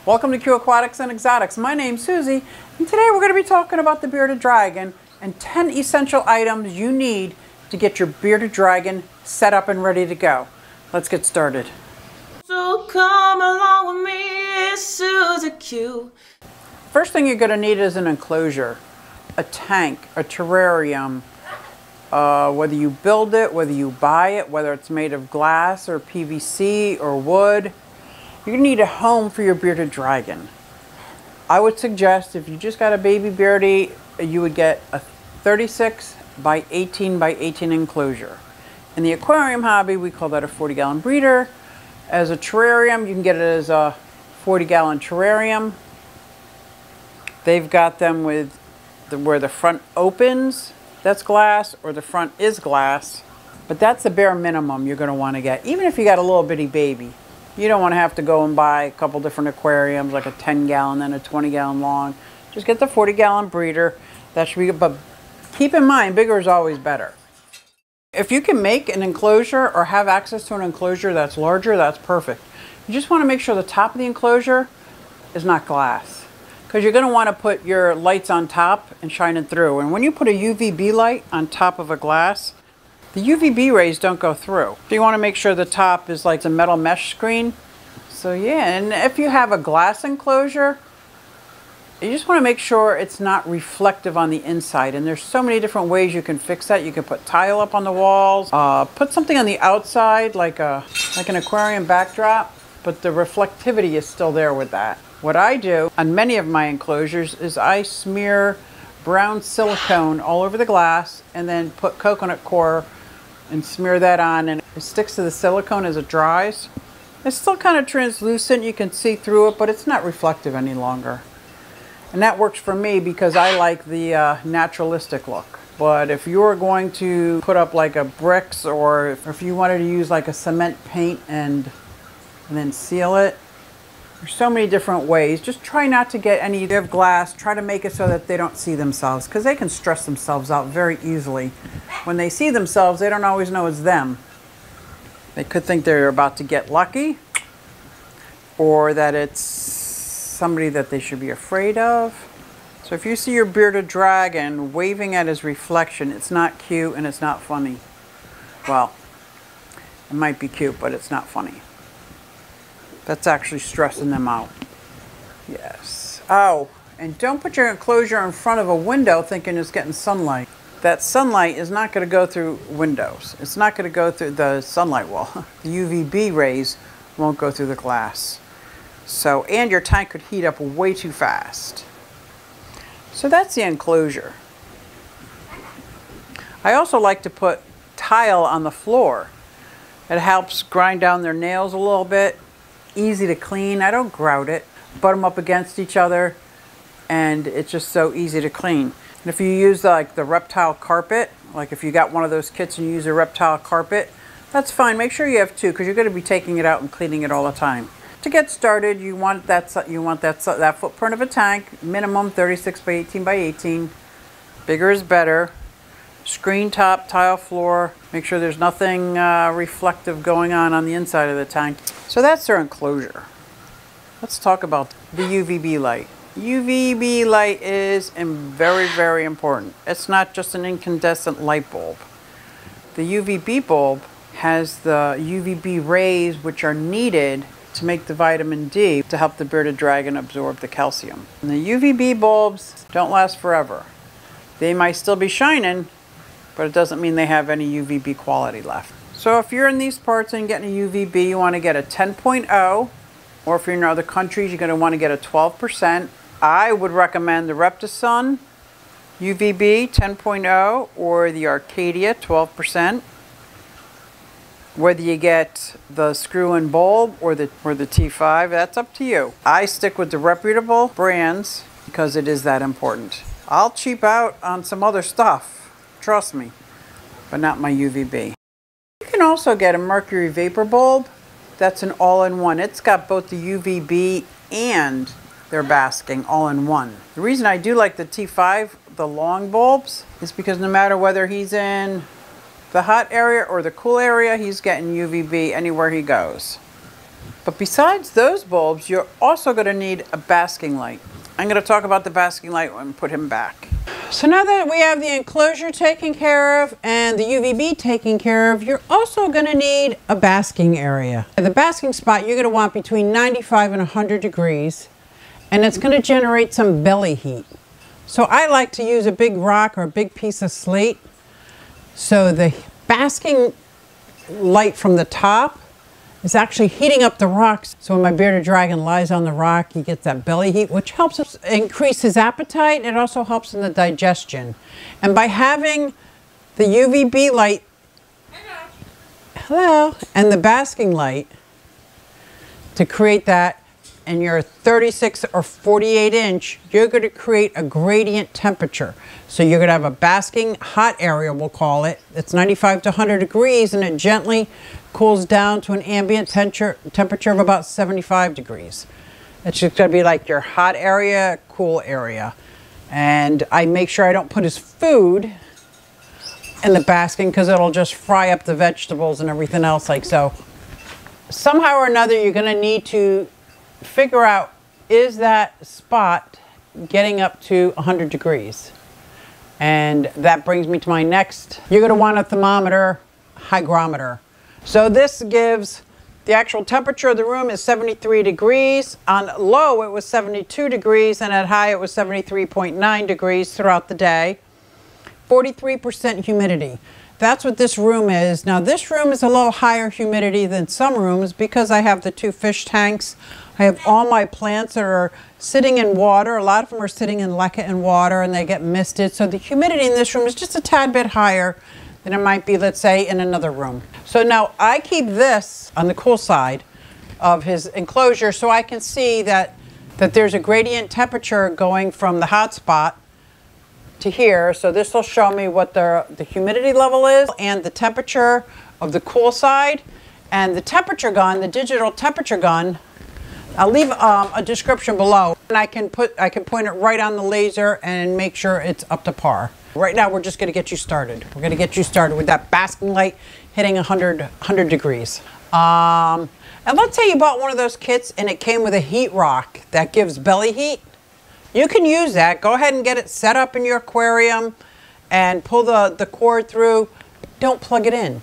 Welcome to QueAquatics and Exotics. My name's Susie, and today we're going to be talking about the bearded dragon and 10 essential items you need to get your bearded dragon set up and ready to go. Let's get started. So come along with me, it's Susie Q. First thing you're going to need is an enclosure, a tank, a terrarium. Whether you build it, whether you buy it, whether it's made of glass or PVC or wood, you're going to need a home for your bearded dragon. I would suggest if you just got a baby beardy, you would get a 36 by 18 by 18 enclosure. In the aquarium hobby, we call that a 40-gallon breeder. As a terrarium, you can get it as a 40-gallon terrarium. They've got them with where the front opens, that's glass, or the front is glass. But that's the bare minimum you're going to want to get, even if you got a little bitty baby. You don't want to have to go and buy a couple different aquariums, like a 10-gallon and a 20-gallon long. Just get the 40-gallon breeder. That should be good, but keep in mind, bigger is always better. If you can make an enclosure or have access to an enclosure that's larger, that's perfect. You just want to make sure the top of the enclosure is not glass, because you're going to want to put your lights on top and shine it through. And when you put a UVB light on top of a glass, the UVB rays don't go through. So you want to make sure the top is like a metal mesh screen. So yeah, and if you have a glass enclosure, you just want to make sure it's not reflective on the inside. And there's so many different ways you can fix that. You can put tile up on the walls, put something on the outside like an aquarium backdrop, but the reflectivity is still there with that. What I do on many of my enclosures is I smear brown silicone all over the glass and then put coconut coir and smear that on, and it sticks to the silicone as it dries. It's still kind of translucent, you can see through it, but it's not reflective any longer. And that works for me because I like the naturalistic look. But if you're going to put up like a bricks, or if you wanted to use like a cement paint and then seal it, there's so many different ways. Just try not to get any of glass. Try to make it so that they don't see themselves, because they can stress themselves out very easily. When they see themselves, they don't always know it's them. They could think they're about to get lucky, or that it's somebody that they should be afraid of. So if you see your bearded dragon waving at his reflection, it's not cute and it's not funny. Well, it might be cute, but it's not funny. That's actually stressing them out. Yes. Oh, and don't put your enclosure in front of a window thinking it's getting sunlight. That sunlight is not going to go through windows. It's not going to go through the sunlight wall. The UVB rays won't go through the glass. So, and your tank could heat up way too fast. So that's the enclosure. I also like to put tile on the floor. It helps grind down their nails a little bit. Easy to clean. I don't grout it. Butt them up against each other, and it's just so easy to clean. And if you use like the reptile carpet, like if you got one of those kits and you use a reptile carpet, that's fine. Make sure you have two, because you're going to be taking it out and cleaning it all the time. To get started, you want that footprint of a tank, minimum 36 by 18 by 18. Bigger is better. Screen top, tile floor. Make sure there's nothing reflective going on the inside of the tank. So that's their enclosure. Let's talk about the UVB light. UVB light is very, very important. It's not just an incandescent light bulb. The UVB bulb has the UVB rays which are needed to make the vitamin D to help the bearded dragon absorb the calcium. And the UVB bulbs don't last forever. They might still be shining, but it doesn't mean they have any UVB quality left. So if you're in these parts and getting a UVB, you want to get a 10.0, or if you're in other countries, you're going to want to get a 12%. I would recommend the ReptiSun UVB 10.0 or the Arcadia 12%. Whether you get the screw-in bulb or the T5, that's up to you. I stick with the reputable brands because it is that important. I'll cheap out on some other stuff, trust me, but not my UVB. You can also get a mercury vapor bulb. That's an all-in-one. It's got both the UVB and their basking all in one. The reason I do like the T5, the long bulbs, is because no matter whether he's in the hot area or the cool area, he's getting UVB anywhere he goes. But besides those bulbs, you're also going to need a basking light. I'm going to talk about the basking light and put him back. So now that we have the enclosure taken care of and the UVB taken care of, you're also going to need a basking area. The basking spot you're going to want between 95 and 100 degrees, and it's going to generate some belly heat. So I like to use a big rock or a big piece of slate. So the basking light from the top is actually heating up the rocks. So when my bearded dragon lies on the rock, he gets that belly heat, which helps us increase his appetite. It also helps in the digestion. And by having the UVB light, hello, and the basking light to create that, and your 36 or 48 inch, you're going to create a gradient temperature. So you're going to have a basking hot area, we'll call it. It's 95 to 100 degrees, and it gently cools down to an ambient temperature of about 75 degrees. It's just going to be like your hot area, cool area. And I make sure I don't put his food in the basking because it'll just fry up the vegetables and everything else like so. Somehow or another, you're going to need to figure out, is that spot getting up to 100 degrees? And that brings me to my next. You're going to want a thermometer, hygrometer. So this gives the actual temperature of the room is 73 degrees. On low it was 72 degrees, and at high it was 73.9 degrees throughout the day. 43% humidity. That's what this room is. Now this room is a little higher humidity than some rooms because I have the 2 fish tanks. I have all my plants that are sitting in water. A lot of them are sitting in leca and water, and they get misted. So the humidity in this room is just a tad bit higher than it might be, let's say, in another room. So now I keep this on the cool side of his enclosure so I can see that there's a gradient temperature going from the hot spot to here. So this will show me what the humidity level is and the temperature of the cool side. And the temperature gun, the digital temperature gun, I'll leave a description below, and I can point it right on the laser and make sure it's up to par. Right now we're just going to get you started. We're going to get you started with that basking light hitting 100 degrees. And let's say you bought one of those kits and it came with a heat rock that gives belly heat. You can use that. Go ahead and get it set up in your aquarium and pull the cord through. Don't plug it in.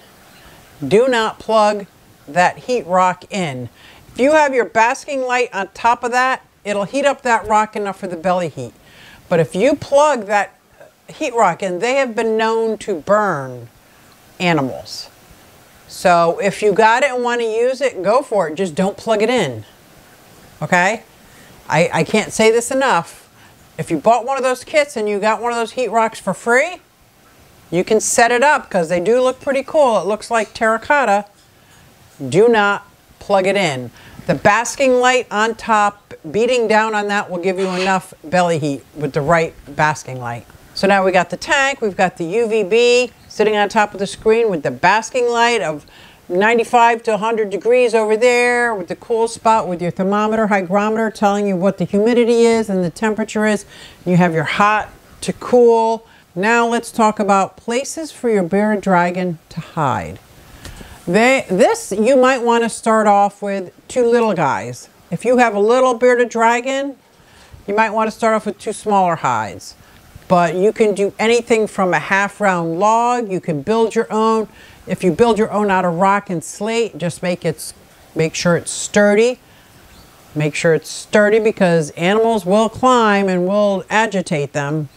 Do not plug that heat rock in. If you have your basking light on top of that, it'll heat up that rock enough for the belly heat. But if you plug that heat rock in, they have been known to burn animals. So if you got it and want to use it, go for it. Just don't plug it in. Okay? I can't say this enough. If you bought one of those kits and you got one of those heat rocks for free, you can set it up because they do look pretty cool. It looks like terracotta. Do not plug it in. The basking light on top, beating down on that will give you enough belly heat with the right basking light. So now we got the tank, we've got the UVB sitting on top of the screen with the basking light of 95 to 100 degrees over there with the cool spot with your thermometer, hygrometer telling you what the humidity is and the temperature is. You have your hot to cool. Now let's talk about places for your bearded dragon to hide. This you might want to start off with 2 little guys. If you have a little bearded dragon, you might want to start off with 2 smaller hides. But you can do anything from a half-round log. You can build your own. If you build your own out of rock and slate, just make sure it's sturdy. Make sure it's sturdy because animals will climb and will agitate them.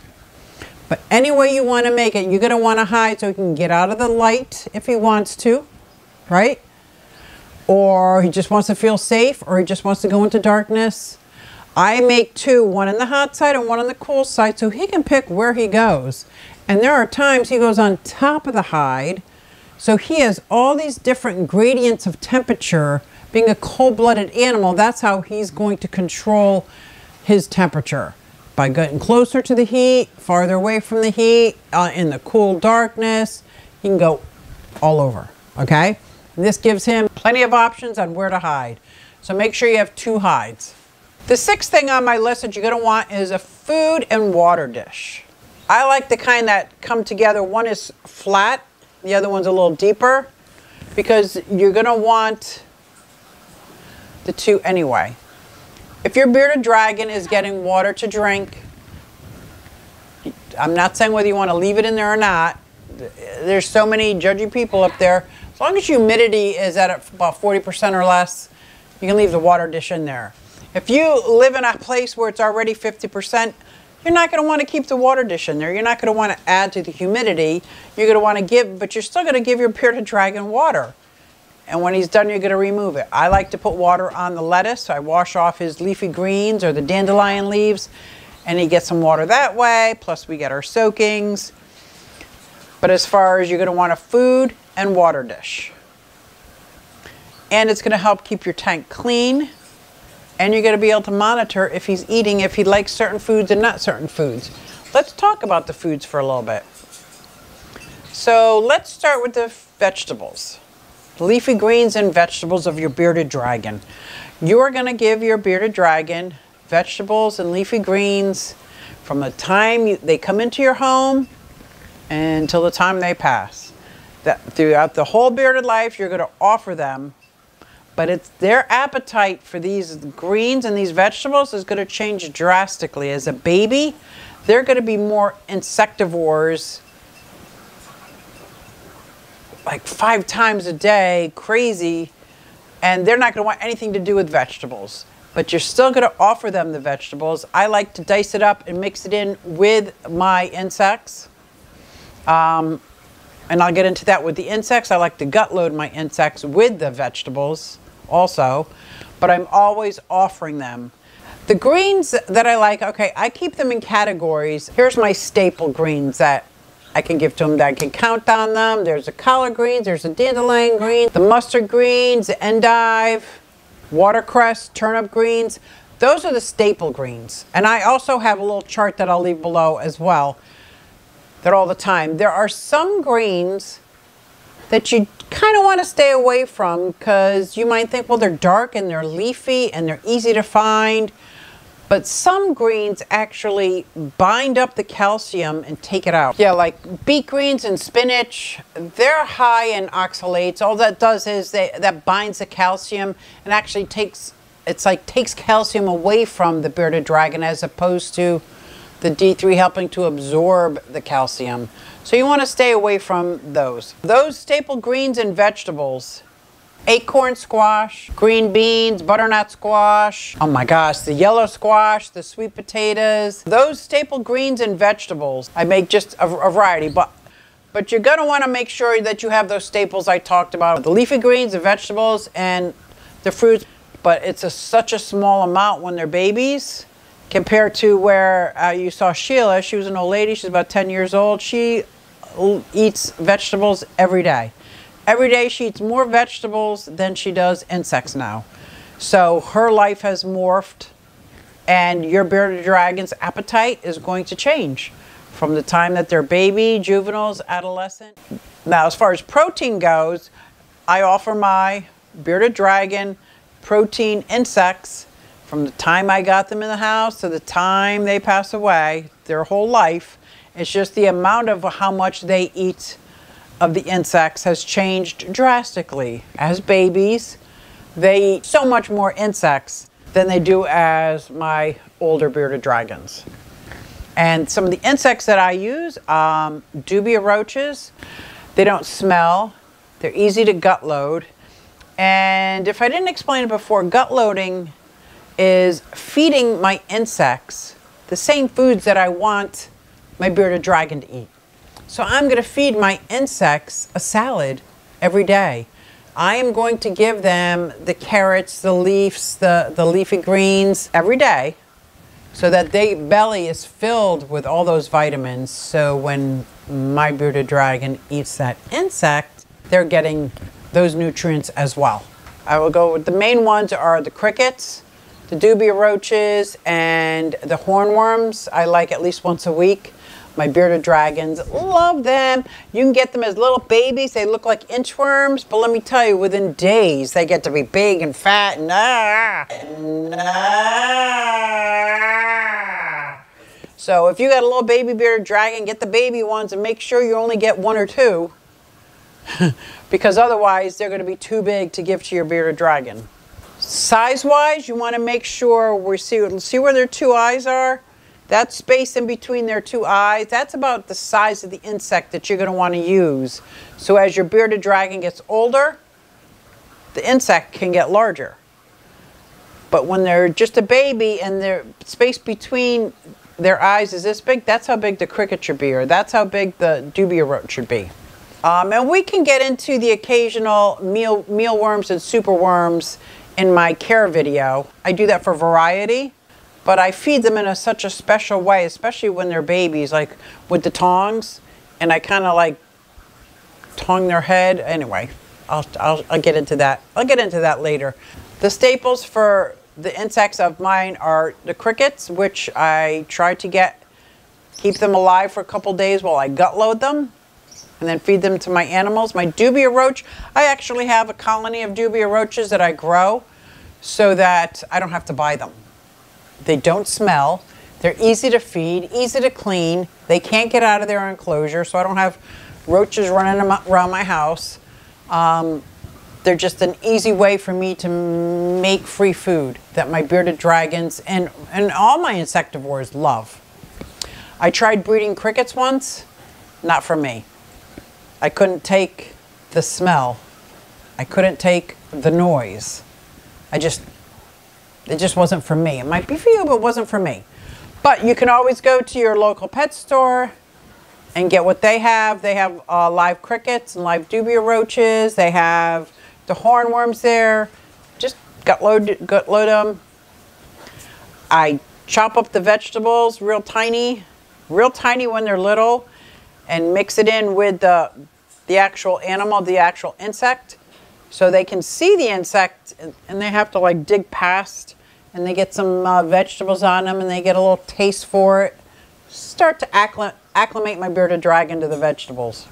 But any way you want to make it, you're going to want to hide so he can get out of the light if he wants to. Right? Or he just wants to feel safe, or he just wants to go into darkness. I make 2, one on the hot side and one on the cool side, so he can pick where he goes. And there are times he goes on top of the hide, so he has all these different gradients of temperature. Being a cold-blooded animal, that's how he's going to control his temperature. By getting closer to the heat, farther away from the heat, in the cool darkness, he can go all over, okay? This gives him plenty of options on where to hide. So make sure you have 2 hides. The 6th thing on my list that you're going to want is a food and water dish. I like the kind that come together. One is flat, the other one's a little deeper, because you're going to want the two anyway. If your bearded dragon is getting water to drink, I'm not saying whether you want to leave it in there or not. There's so many judgy people up there. As long as humidity is at about 40% or less, you can leave the water dish in there. If you live in a place where it's already 50%, you're not going to want to keep the water dish in there. You're not going to want to add to the humidity. You're going to want to give, but you're still going to give your bearded dragon water. And when he's done, you're going to remove it. I like to put water on the lettuce. I wash off his leafy greens or the dandelion leaves, and he gets some water that way. Plus we get our soakings. But as far as, you're going to want a food and water dish. And it's going to help keep your tank clean. And you're going to be able to monitor if he's eating, if he likes certain foods and not certain foods. Let's talk about the foods for a little bit. So let's start with the vegetables. Leafy greens and vegetables of your bearded dragon. You are going to give your bearded dragon vegetables and leafy greens from the time they come into your home until the time they pass. Throughout the whole bearded life, you're going to offer them. But it's their appetite for these greens and these vegetables is going to change drastically. As a baby, they're going to be more insectivores, like 5 times a day, crazy, and they're not going to want anything to do with vegetables. But you're still going to offer them the vegetables. I like to dice it up and mix it in with my insects. And I'll get into that with the insects. I like to gut load my insects with the vegetables also, but I'm always offering them. The greens that I like, okay, I keep them in categories. Here's my staple greens that I can give to them, that I can count on them. There's the collard greens, there's the dandelion green, the mustard greens, the endive, watercress, turnip greens. Those are the staple greens. And I also have a little chart that I'll leave below as well. That all the time. There are some greens that you kind of want to stay away from because you might think, well, they're dark and they're leafy and they're easy to find. But some greens actually bind up the calcium and take it out. Yeah, like beet greens and spinach, they're high in oxalates. All that does is that binds the calcium and actually takes calcium away from the bearded dragon as opposed to the D3 helping to absorb the calcium. So you want to stay away from those. Those staple greens and vegetables: acorn squash, green beans, butternut squash, oh my gosh, the yellow squash, the sweet potatoes. Those staple greens and vegetables, I make just a variety, but you're going to want to make sure that you have those staples I talked about. The leafy greens, the vegetables, and the fruits. But it's such a small amount when they're babies. Compared to where you saw Sheila, she was an old lady, she's about 10 years old. She eats vegetables every day. Every day she eats more vegetables than she does insects now. So her life has morphed, and your bearded dragon's appetite is going to change from the time that they're baby, juveniles, adolescent. Now, as far as protein goes, I offer my bearded dragon protein insects from the time I got them in the house to the time they pass away, their whole life. It's just the amount of how much they eat of the insects has changed drastically. As babies, they eat so much more insects than they do as my older bearded dragons. And some of the insects that I use, dubia roaches. They don't smell. They're easy to gut load. And if I didn't explain it before, gut loading is feeding my insects the same foods that I want my bearded dragon to eat. So I'm going to feed my insects a salad every day. I am going to give them the carrots, the leaves, the leafy greens every day so that their belly is filled with all those vitamins. So when my bearded dragon eats that insect, they're getting those nutrients as well. I will go with the main ones are the crickets, the dubia roaches, and the hornworms. I like at least once a week. My bearded dragons love them. You can get them as little babies. They look like inchworms, but let me tell you, within days, they get to be big and fat. So if you got a little baby bearded dragon, get the baby ones and make sure you only get 1 or 2 because otherwise they're going to be too big to give to your bearded dragon. Size-wise, you want to make sure we see where their two eyes are? That space in between their two eyes, that's about the size of the insect that you're going to want to use. So as your bearded dragon gets older, the insect can get larger. But when they're just a baby and their space between their eyes is this big, that's how big the cricket should be, or that's how big the dubia roach should be. And we can get into the occasional mealworms and superworms in my care video. I do that for variety, but I feed them in such a special way, especially when they're babies, like with the tongs, and I kind of like tong their head. Anyway, I'll get into that. I'll get into that later. The staples for the insects of mine are the crickets, which I try to keep them alive for a couple days while I gut load them and then feed them to my animals. My dubia roach, I actually have a colony of dubia roaches that I grow so that I don't have to buy them. They don't smell. They're easy to feed, easy to clean. They can't get out of their enclosure, so I don't have roaches running around my house. They're just an easy way for me to make free food that my bearded dragons and all my insectivores love. I tried breeding crickets once, not for me. I couldn't take the smell. I couldn't take the noise. It just wasn't for me. It might be for you, but it wasn't for me. But you can always go to your local pet store and get what they have. They have live crickets and live dubia roaches. They have the hornworms there. Just gut load them. I chop up the vegetables real tiny when they're little, and mix it in with the actual animal, the actual insect, so they can see the insect, and they have to like dig past, and they get some vegetables on them, and they get a little taste for it. Start to acclimate my bearded dragon to the vegetables.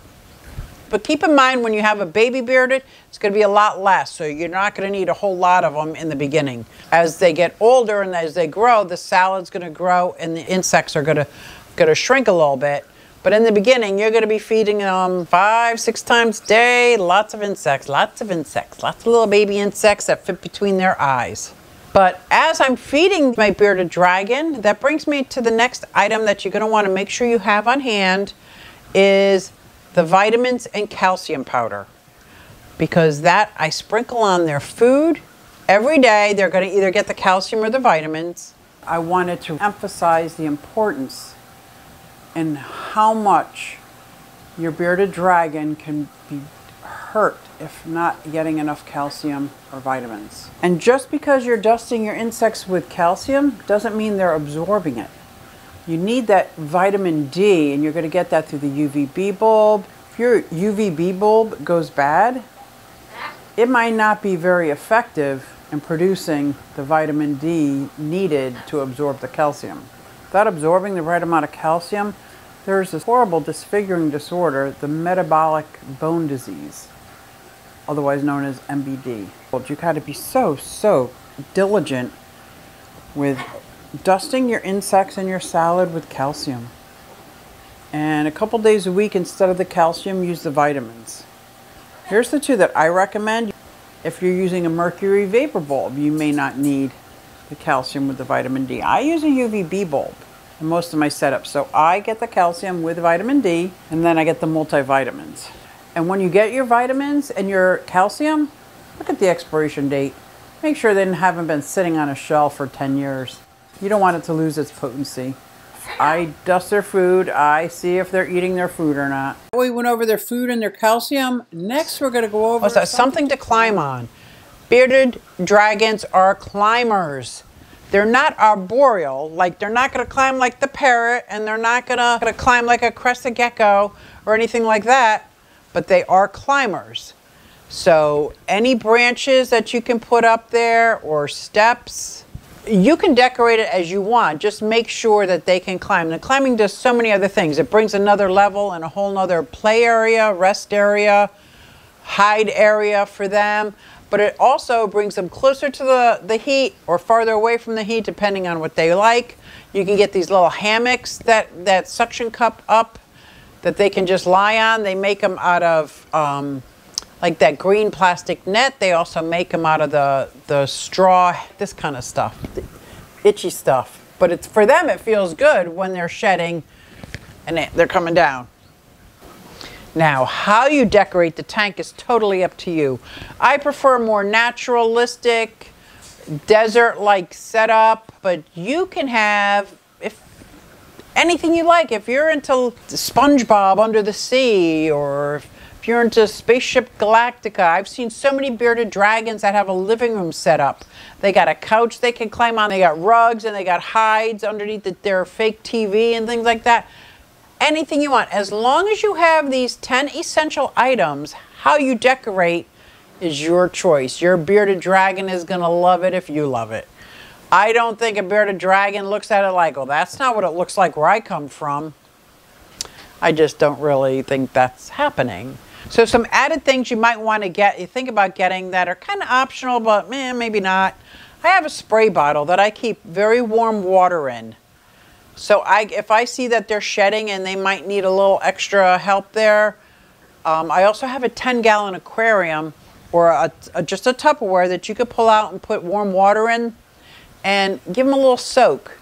But keep in mind, when you have a baby bearded, it's going to be a lot less, so you're not going to need a whole lot of them in the beginning. As they get older and as they grow, the salad's going to grow and the insects are going to shrink a little bit. But in the beginning, you're going to be feeding them 5-6 times a day. Lots of insects, lots of little baby insects that fit between their eyes. But as I'm feeding my bearded dragon, that brings me to the next item that you're going to want to make sure you have on hand is the vitamins and calcium powder. Because that I sprinkle on their food every day. They're going to either get the calcium or the vitamins. I wanted to emphasize the importance and how much your bearded dragon can be hurt if not getting enough calcium or vitamins. And just because you're dusting your insects with calcium doesn't mean they're absorbing it. You need that vitamin D, and you're going to get that through the UVB bulb. If your UVB bulb goes bad, it might not be very effective in producing the vitamin D needed to absorb the calcium. Without absorbing the right amount of calcium, there's this horrible disfiguring disorder, the metabolic bone disease, otherwise known as MBD. You got to be so diligent with dusting your insects and your salad with calcium. And a couple days a week, instead of the calcium, use the vitamins. Here's the two that I recommend. If you're using a mercury vapor bulb, you may not need the calcium with the vitamin D. I use a UVB bulb in most of my setups. So I get the calcium with vitamin D, and then I get the multivitamins. And when you get your vitamins and your calcium, look at the expiration date. Make sure they haven't been sitting on a shelf for 10 years. You don't want it to lose its potency. I dust their food. I see if they're eating their food or not. We went over their food and their calcium. Next, we're going to go over something to climb on. Bearded dragons are climbers. They're not arboreal. Like, they're not going to climb like the parrot, and they're not going to climb like a crested gecko or anything like that, but they are climbers. So any branches that you can put up there or steps, you can decorate it as you want. Just make sure that they can climb. And climbing does so many other things. It brings another level and a whole nother play area, rest area, hide area for them. But it also brings them closer to the heat or farther away from the heat, depending on what they like. You can get these little hammocks that suction cup up that they can just lie on. They make them out of like that green plastic net. They also make them out of the straw, this kind of stuff, the itchy stuff. But it's for them, it feels good when they're shedding and they're coming down. Now, how you decorate the tank is totally up to you. I prefer more naturalistic, desert-like setup, but you can have anything you like. If you're into SpongeBob under the sea, or if you're into Spaceship Galactica, I've seen so many bearded dragons that have a living room set up. They got a couch they can climb on, they got rugs, and they got hides underneath their fake TV and things like that. Anything you want. As long as you have these 10 essential items, how you decorate is your choice. Your bearded dragon is going to love it if you love it. I don't think a bearded dragon looks at it like, well, that's not what it looks like where I come from. I just don't really think that's happening. So some added things you might want to get, you think about getting that are kind of optional, but maybe not. I have a spray bottle that I keep very warm water in. So if I see that they're shedding and they might need a little extra help there, I also have a 10-gallon aquarium or just a Tupperware that you could pull out and put warm water in and give them a little soak.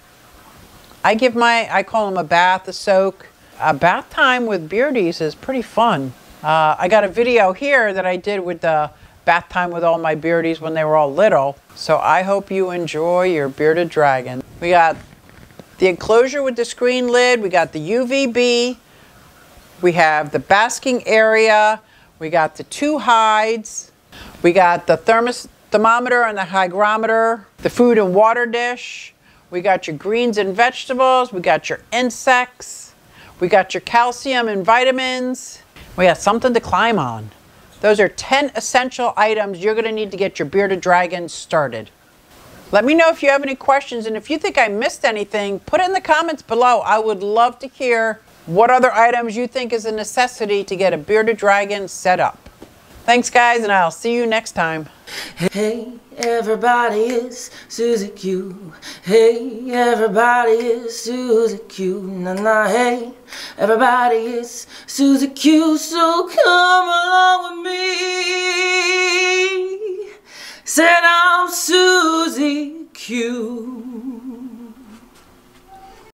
I call them a bath, a soak. A bath time with beardies is pretty fun. I got a video here that I did with the bath time with all my beardies when they were all little. So I hope you enjoy your bearded dragon. We got the enclosure with the screen lid. We got the UVB. We have the basking area. We got the 2 hides. We got the thermometer and the hygrometer. The food and water dish. We got your greens and vegetables. We got your insects. We got your calcium and vitamins. We got something to climb on. Those are 10 essential items you're going to need to get your bearded dragon started. Let me know if you have any questions, and if you think I missed anything, put it in the comments below. I would love to hear what other items you think is a necessity to get a bearded dragon set up. Thanks, guys, and I'll see you next time. Hey, everybody, it's Susie Q. Hey, everybody, it's Susie Q. Nah, hey, everybody, it's Susie Q. So come along with me. Said